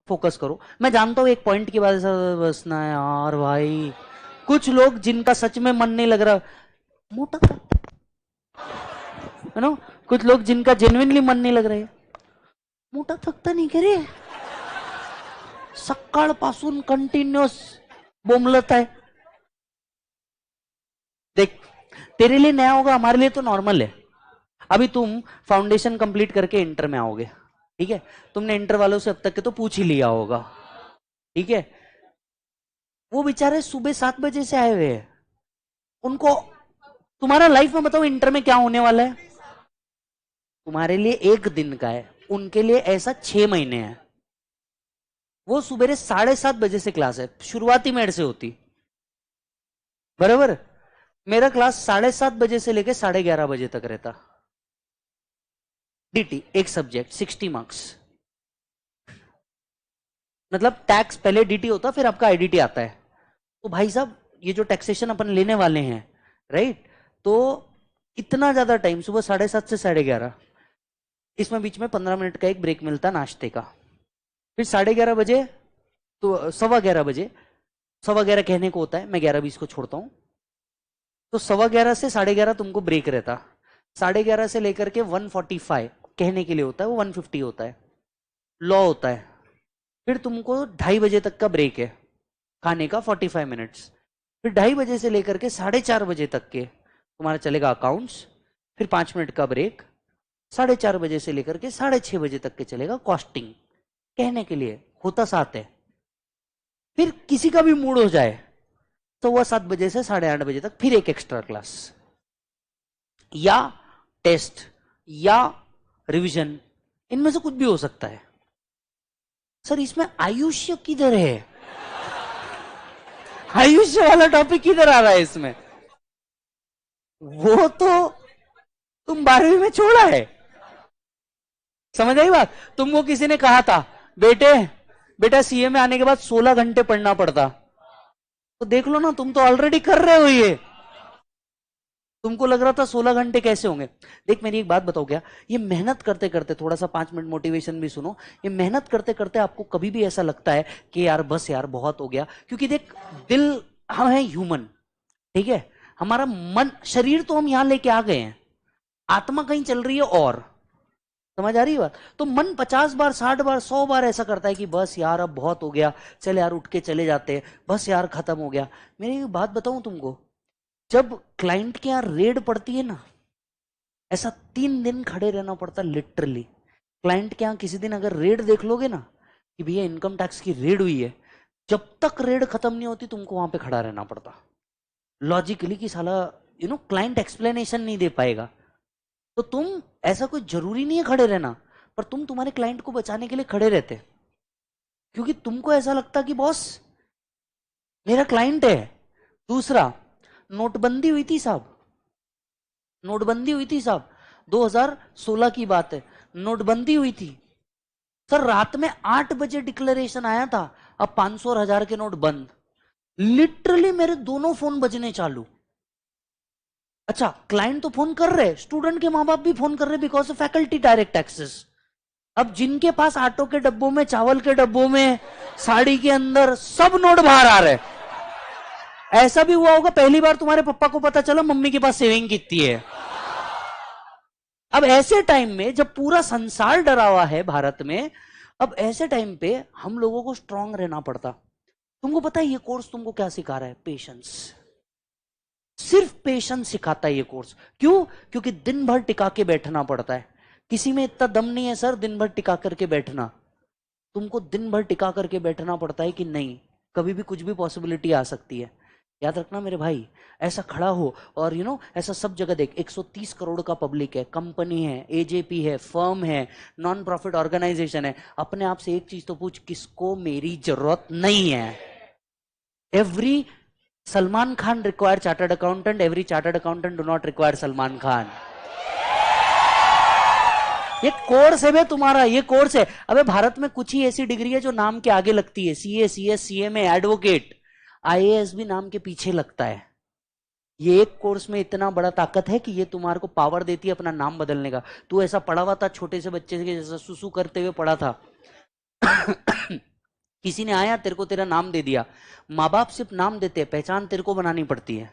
Focus करो। मैं जानता हूं एक पॉइंट की वजह से बसना है यार भाई, कुछ लोग जिनका सच में मन नहीं लग रहा, मोटा है ना, कुछ लोग जिनका जेन्युइनली मन नहीं लग रहा है, मोठा थकता नाही का रे, सकाळपासून कंटिन्युअस बोंबलत आहे। देख, तेरे लिए नया होगा, हमारे लिए तो नॉर्मल है। अभी तुम फाउंडेशन कंप्लीट करके इंटर में आओगे, ठीक है, तुमने इंटर वालों से अब तक के तो पूछ ही लिया होगा, ठीक है। वो बेचारे सुबह 7 बजे से आए हुए हैं, उनको तुम्हारा लाइफ में बताओ इंटर में क्या होने वाला है। तुम्हारे लिए एक दिन का है, उनके लिए ऐसा 6 महीने है। वो सुबह 7:30 बजे से क्लास है, शुरुआती मेरे से होती, बराबर। मेरा क्लास 7:30 बजे से लेकर 11:30 बजे तक रहता। डीटी एक सब्जेक्ट 60 मार्क्स, मतलब टैक्स पहले डीटी होता फिर आपका आईडीटी आता है। तो भाई साहब ये जो टैक्सेशन अपन लेने वाले हैं, राइट, तो इतना ज्यादा टाइम, सुबह 7:30 से 11:30, इसमें बीच में 15 मिनट का एक ब्रेक मिलता नाश्ते का, फिर 11:30 बजे तो 11:15 बजे, 11:15 कहने को होता है, मैं 11:20 को छोड़ता हूं, तो 11:15 से 11:30 तुमको ब्रेक रहता। 11:30 से लेकर के 1:45 कहने के लिए होता है, वो 1:50 होता है, लॉ होता है। फिर तुमको 2:30 बजे तक का ब्रेक है खाने का, 45 मिनट्स। फिर 2:30 बजे से लेकर के 4:30 बजे तक के तुम्हारा चलेगा अकाउंट्स, फिर 5 मिनट का ब्रेक। 4:30 बजे से लेकर के 6:30 बजे तक के चलेगा कॉस्टिंग, कहने के लिए होता 7 है। फिर किसी का भी मूड हो जाए तो वह 7 बजे से 8:30 बजे तक फिर एक एक्स्ट्रा क्लास या टेस्ट या रिवीजन, इनमें से कुछ भी हो सकता है। सर इसमें आयुष्य किधर है, आयुष्य वाला टॉपिक किधर आ रहा है इसमें? वो तो तुम 12वीं में छोड़ा है, समझ आई बात। तुमको किसी ने कहा था बेटे बेटा सीए में आने के बाद 16 घंटे पढ़ना पड़ता, तो देख लो ना, तुम तो ऑलरेडी कर रहे हो ये। तुमको लग रहा था 16 घंटे कैसे होंगे। देख मेरी एक बात बताओ, क्या ये मेहनत करते करते, थोड़ा सा 5 मिनट मोटिवेशन भी सुनो, ये मेहनत करते करते आपको कभी भी ऐसा लगता है कि यार बस यार बहुत हो गया? क्योंकि देख, दिल, हम है ह्यूमन, ठीक है, हमारा मन, शरीर तो हम यहां लेके आ गए हैं, आत्मा कहीं चल रही है, और समझ आ रही है बात। तो मन 50 बार 60 बार 100 बार ऐसा करता है कि बस यार अब बहुत हो गया, चल यार उठ के चले जाते हैं, बस यार खत्म हो गया। मेरी एक बात बताऊं तुमको, जब क्लाइंट के यहां रेड पड़ती है ना, ऐसा 3 दिन खड़े रहना पड़ता लिटरली। क्लाइंट के यहां किसी दिन अगर रेड देख लोगे ना कि भैया इनकम टैक्स की रेड हुई है, जब तक रेड खत्म नहीं होती तुमको वहां पे खड़ा रहना पड़ता लॉजिकली, कि साला क्लाइंट एक्सप्लेनेशन नहीं दे पाएगा। तो तुम, ऐसा कोई जरूरी नहीं है खड़े रहना, पर तुम तुम्हारे क्लाइंट को बचाने के लिए खड़े रहते, क्योंकि तुमको ऐसा लगता कि बॉस मेरा क्लाइंट है। दूसरा, नोटबंदी हुई थी साहब, नोटबंदी हुई थी साहब, 2016 की बात है, नोटबंदी हुई थी। सर रात में 8 बजे डिक्लेरेशन आया था, अब 500 और 1000 के नोट बंद। लिटरली मेरे दोनों फोन बजने चालू। अच्छा, क्लाइंट तो फोन कर रहे, स्टूडेंट के माँ बाप भी फोन कर रहे, because of faculty direct access. अब जिनके पास आटो के डब्बों में, चावल के डब्बों में, साड़ी के अंदर सब नोट बाहर आ रहे। ऐसा भी हुआ होगा पहली बार तुम्हारे पापा को पता चला मम्मी के पास सेविंग कितनी है। अब ऐसे टाइम में जब पूरा संसार डरा हुआ है भारत में, अब ऐसे टाइम पे हम लोगों को स्ट्रांग रहना पड़ता। तुमको पता है ये कोर्स तुमको क्या सिखा रहा है? पेशेंस। सिर्फ पेशेंस सिखाता है ये कोर्स। क्यों? क्योंकि दिन भर टिका के बैठना पड़ता है। किसी में इतना दम नहीं है सर दिन भर टिका करके बैठना। तुमको दिन भर टिका करके बैठना पड़ता है कि नहीं, कभी भी कुछ भी पॉसिबिलिटी आ सकती है। याद रखना मेरे भाई, ऐसा खड़ा हो और ऐसा सब जगह देख, 130 करोड़ का पब्लिक है, कंपनी है, एजेपी है, फर्म है, नॉन प्रॉफिट ऑर्गेनाइजेशन है। अपने आप से एक चीज तो पूछ, किसको मेरी जरूरत नहीं है? Every Salman Khan require chartered accountant, every chartered accountant do not require Salman Khan. ये कोर्स है बे तुम्हारा, ये कोर्स है। अबे भारत में कुछ ही ऐसी डिग्री है जो नाम के आगे लगती है, CA, CS, CMA, advocate, IAS भी नाम के पीछे लगता है। ये एक कोर्स में इतना बड़ा ताकत है कि ये तुम्हारे को पावर देती है अपना नाम बदलने का। तू ऐसा पढ़ा हुआ था छोटे से बच्चे के जैसा सुसु करते हुए पढ़ा था किसी ने आया तेरे को तेरा नाम दे दिया, माँ बाप सिर्फ नाम देते हैं, पहचान तेरे को बनानी पड़ती है।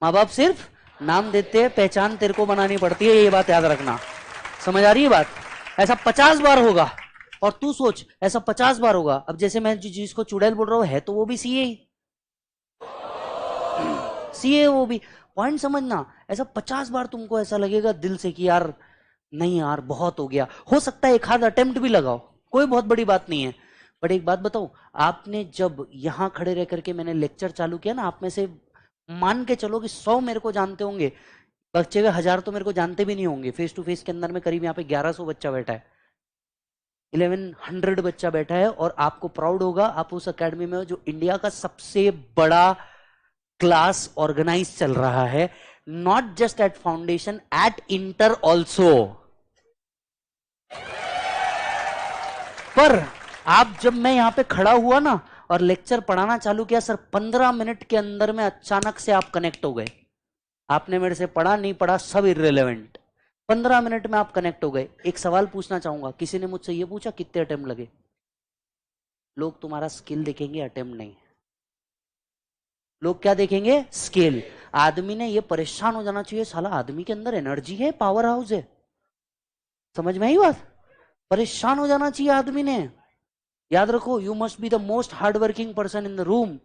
माँ बाप सिर्फ नाम देते हैं, पहचान तेरे को बनानी पड़ती है, ये बात याद रखना। समझ आ रही है बात? ऐसा 50 बार होगा, और तू सोच ऐसा 50 बार होगा। अब जैसे मैं जिसको चुड़ैल बोल रहा हूं, है तो वो भी सीए ही, सीए वो भी। पॉइंट समझना, ऐसा 50 बार तुमको ऐसा लगेगा दिल से कि यार नहीं यार बहुत हो गया। हो सकता है एक आध अटेम्प्ट भी लगाओ, कोई बहुत बड़ी बात नहीं है। बट एक बात बताऊं, आपने जब यहां खड़े रह करके मैंने लेक्चर चालू किया ना, आप में से मान के चलो कि 100 मेरे को जानते होंगे, बच्चे के 1000 तो मेरे को जानते भी नहीं होंगे। फेस टू फेस के अंदर में करीब यहाँ पे 1100 बच्चा बैठा है, 1100 बच्चा बैठा है, और आपको प्राउड होगा आप उस एकेडमी में हो जो इंडिया का सबसे बड़ा क्लास ऑर्गेनाइज चल रहा है, not just at foundation, at inter also. पर आप जब मैं यहां पे खड़ा हुआ ना और लेक्चर पढ़ाना चालू किया सर, 15 मिनट के अंदर में अचानक से आप कनेक्ट हो गए। आपने मेरे से पढ़ा नहीं पढ़ा सब इररिलेवेंट, 15 मिनट में आप कनेक्ट हो गए। एक सवाल पूछना चाहूंगा, किसी ने मुझसे ये पूछा कितने अटेम्प्ट लगे? लोग तुम्हारा स्किल देखेंगे, अटेम्प्ट नहीं। लोग क्या देखेंगे? स्किल। आदमी ने ये परेशान हो जाना चाहिए, साला आदमी के अंदर एनर्जी है, पावर हाउस है। समझ में आई बात? परेशान हो जाना चाहिए आदमी ने। याद रखो, you must be the most hard working person in the room.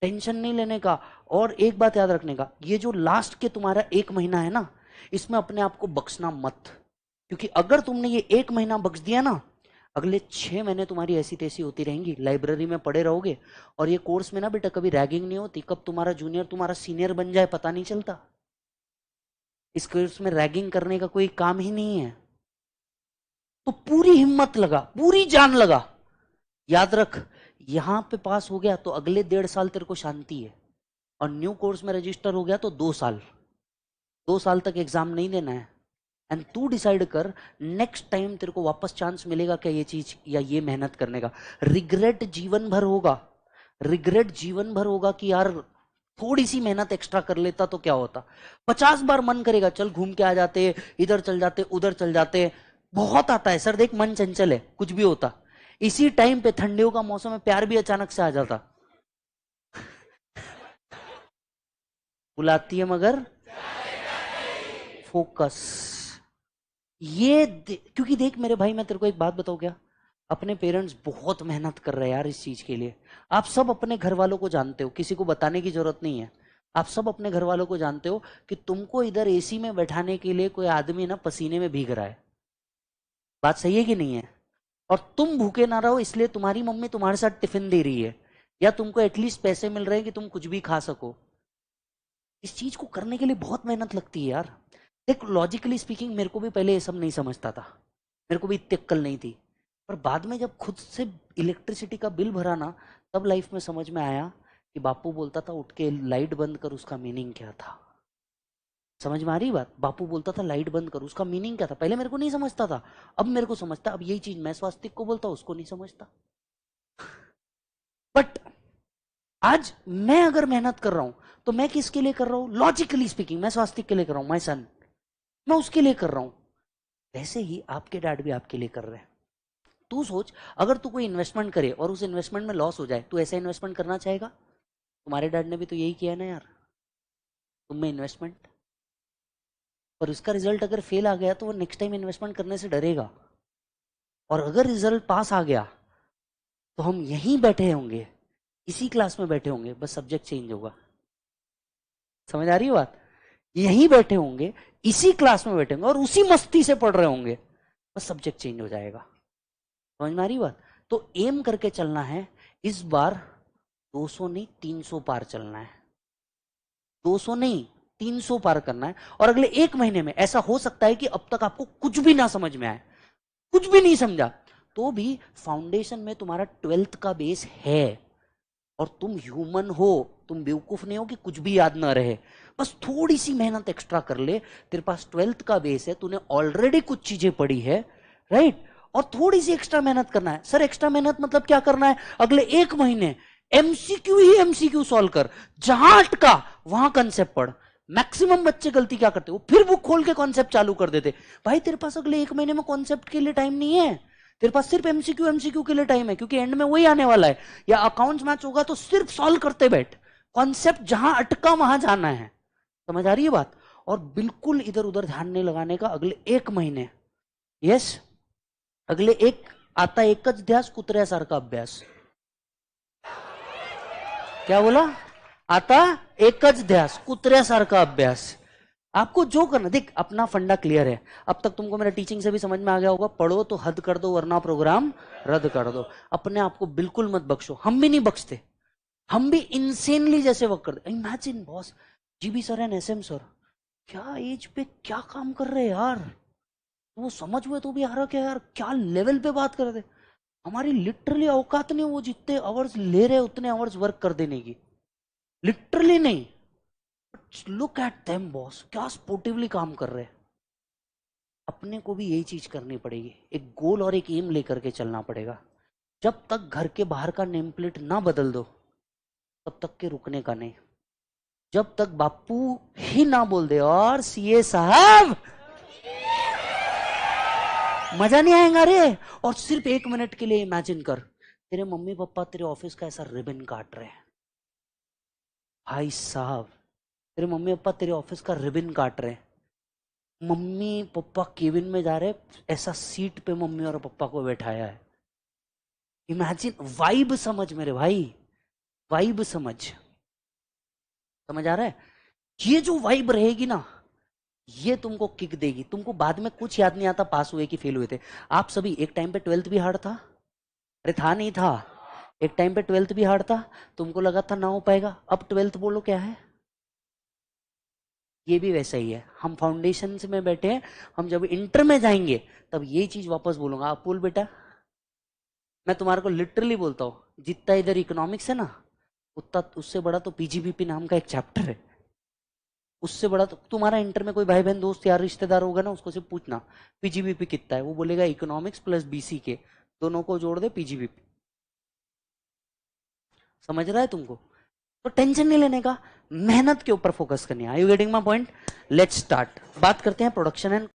Tension नहीं लेने का। और एक बात याद रखने का, ये जो लास्ट के तुम्हारा 1 महीना है ना, इसमें अपने आप को बख्शना मत, क्योंकि अगर तुमने ये 1 महीना बख्श दिया ना, अगले 6 महीने तुम्हारी ऐसी तैसी होती रहेंगी, लाइब्रेरी में पढ़े रहोगे। और ये कोर्स में ना बेटा कभी रैगिंग नहीं होती, कब तुम्हारा जूनियर तुम्हारा सीनियर बन जाए पता नहीं चलता। इस कोर्स में रैगिंग करने का कोई काम ही नहीं है। तो पूरी हिम्मत लगा, पूरी जान लगा। याद रख, यहां पे पास हो गया तो अगले 1.5 साल तेरे को शांति है, और न्यू कोर्स में रजिस्टर हो गया तो 2 साल, 2 साल तक एग्जाम नहीं देना है। एंड तू डिसाइड कर नेक्स्ट टाइम तेरे को वापस चांस मिलेगा क्या ये चीज या ये मेहनत करने का। रिग्रेट जीवन भर होगा, रिग्रेट जीवन भर होगा कि यार थोड़ी सी मेहनत एक्स्ट्रा कर लेता तो क्या होता। 50 बार मन करेगा चल घूम के आ जाते, इधर चल जाते, उधर चल जाते। बहुत आता है सर, देख मन चंचल है, कुछ भी होता। इसी टाइम पे ठंडियों का मौसम में प्यार भी अचानक से आ जाता। बुलाती है मगर फोकस। ये क्योंकि देख मेरे भाई, मैं तेरे को एक बात बताऊं क्या, अपने पेरेंट्स बहुत मेहनत कर रहे हैं यार इस चीज के लिए। आप सब अपने घर वालों को जानते हो, किसी को बताने की जरूरत नहीं है। आप सब अपने घर वालों को जानते हो कि तुमको इधर एसी में बैठाने के लिए कोई आदमी ना पसीने में भीग रहा है। बात सही है कि नहीं है? और तुम भूखे ना रहो इसलिए तुम्हारी मम्मी तुम्हारे साथ टिफिन दे रही है, या तुमको एटलीस्ट पैसे मिल रहे हैं कि तुम कुछ भी खा सको। इस चीज को करने के लिए बहुत मेहनत लगती है यार। देख लॉजिकली स्पीकिंग मेरे को भी पहले ये सब नहीं समझता था, मेरे को भी इतनी अक्ल नहीं थी। पर बाद में जब खुद से इलेक्ट्रिसिटी का बिल भरा ना, तब लाइफ में समझ में आया कि बापू बोलता था उठ के लाइट बंद कर, उसका मीनिंग क्या था। समझ में आ रही बात? बापू बोलता था लाइट बंद कर, उसका मीनिंग क्या था। पहले मेरे को नहीं समझता था, अब मेरे को समझता। अब यही चीज मैं स्वास्तिक को बोलता हूं, उसको नहीं समझता। बट आज मैं अगर मेहनत कर रहा हूं तो मैं किसके लिए कर रहा हूं? लॉजिकली स्पीकिंग मैं स्वास्तिक के लिए कर रहा हूं, माय सन, मैं उसके लिए कर रहा हूं। वैसे ही आपके डैड भी आपके लिए कर रहे हैं। तू सोच, अगर तू कोई इन्वेस्टमेंट करे और उस इन्वेस्टमेंट में लॉस हो जाए, तू ऐसा इन्वेस्टमेंट करना चाहेगा? तुम्हारे डैड ने भी तो यही किया ना यार, तुम में इन्वेस्टमेंट। और उसका रिजल्ट अगर फेल आ गया तो वो नेक्स्ट टाइम इन्वेस्टमेंट करने से डरेगा। और अगर रिजल्ट पास आ गया तो हम यहीं बैठे होंगे, इसी क्लास में बैठे होंगे, बस सब्जेक्ट चेंज होगा। समझ आ रही है बात? यहीं बैठे होंगे, इसी क्लास में बैठे होंगे और उसी मस्ती से पढ़ रहे होंगे, बस सब्जेक्ट चेंज हो जाएगा। समझ में आ रही बात? तो एम करके चलना है इस बार, 200 नहीं 300 पार चलना है। 200 नहीं 300 पार करना है। और अगले 1 महीने में ऐसा हो सकता है कि अब तक आपको कुछ भी ना समझ में आए, कुछ भी नहीं समझा, तो भी फाउंडेशन में तुम्हारा 12th का बेस है। और तुम ह्यूमन हो, तुम बेवकूफ नहीं हो कि कुछ भी याद ना रहे। बस थोड़ी सी मेहनत एक्स्ट्रा कर ले, तेरे पास 12th का बेस है, तूने ऑलरेडी कुछ चीजें पढ़ी है, राइट। और थोड़ी सी एक्स्ट्रा मेहनत करना है। सर एक्स्ट्रा मेहनत मतलब क्या करना है? अगले 1 महीने एमसीक्यू ही एमसीक्यू सॉल्व कर, जहां अटका वहां कंसेप्ट पढ़। मैक्सिमम बच्चे गलती क्या करते, वो फिर बुक खोल के कॉन्सेप्ट चालू कर देते। भाई तेरे पास अगले 1 महीने में कॉन्सेप्ट के लिए टाइम नहीं है। तेरे पास सिर्फ एमसीक्यू एमसीक्यू के लिए टाइम है, क्योंकि एंड में वही आने वाला है। या अकाउंट्स मैच होगा तो सिर्फ सॉल्व करते बैठ, कॉन्सेप्ट जहां अटका वहां जाना है। समझ आ रही है बात? और बिल्कुल इधर उधर ध्यान नहीं लगाने का अगले 1 महीने। यस, अगले एक आता एकच ध्यास कुत्र्यासारखा अभ्यास। क्या बोला? आता एकच ध्यास कुत्र्यासारखा अभ्यास। आपको जो करना, देख अपना फंडा क्लियर है। अब तक तुमको मेरा टीचिंग से भी समझ में आ गया होगा, पढ़ो तो हद कर दो वरना प्रोग्राम रद्द कर दो। अपने आप को बिल्कुल मत बख्शो, हम भी नहीं बख्शते, हम भी इंसेनली जैसे वर्क करते। Imagine boss, GB sir and SM sir क्या एज पे क्या काम कर रहे हैं यार, वो समझ हुए तो भी आ रहा क्या यार, क्या लेवल पे बात कर रहे थे। हमारी लिटरली औकात नहीं वो जितने आवर्स ले रहे उतने आवर्स वर्क कर देने की, लिटरली नहीं। लुक एट देम बॉस, क्या स्पोर्टिवली काम कर रहे हैं। अपने को भी यही चीज करनी पड़ेगी, एक गोल और एक एम लेकर के चलना पड़ेगा। जब तक घर के बाहर का नेम प्लेट ना बदल दो तब तक के रुकने का नहीं। जब तक बापू ही ना बोल दे और सीए साहब, मजा नहीं आएगा रे। और सिर्फ 1 मिनट के लिए इमेजिन कर, तेरे मम्मी पापा तेरे ऑफिस का ऐसा रिबन काट रहे हैं। भाई साहब, तेरे मम्मी पापा तेरे ऑफिस का रिबन काट रहे हैं, मम्मी पापा केबिन में जा रहे, ऐसा सीट पे मम्मी और पापा को बैठाया है। इमेजिन, वाइब समझ मेरे भाई, वाइब समझ आ रहा है? ये जो वाइब रहेगी ना, ये तुमको किक देगी। तुमको बाद में कुछ याद नहीं आता पास हुए कि फेल हुए थे। आप सभी एक टाइम पे 12th भी हार्ड था, अरे था नहीं था? एक टाइम पे 12th भी हार्ड था, तुमको लगा था ना हो पाएगा, अब 12th बोलो क्या है। ये भी वैसा ही है, हम फाउंडेशन में बैठे हैं, हम जब इंटर में जाएंगे तब ये चीज वापस बोलूंगा। आप बोल बेटा, मैं तुम्हारे को लिटरली बोलता हूँ, जितना इधर इकोनॉमिक्स है ना, उतना उससे बड़ा तो पीजीबीपी नाम का एक चैप्टर है। उससे बड़ा तो तुम्हारा इंटर में कोई भाई बहन दोस्त यार रिश्तेदार होगा ना, उसको सिर्फ पूछना पीजीबीपी कितना है, वो बोलेगा इकोनॉमिक्स प्लस बीसी के दोनों को जोड़ दे पीजीबीपी। समझ रहा है तुमको? तो टेंशन नहीं लेने का, मेहनत के ऊपर फोकस करनी है। Are you getting my point? Let's start. बात करते हैं प्रोडक्शन एंड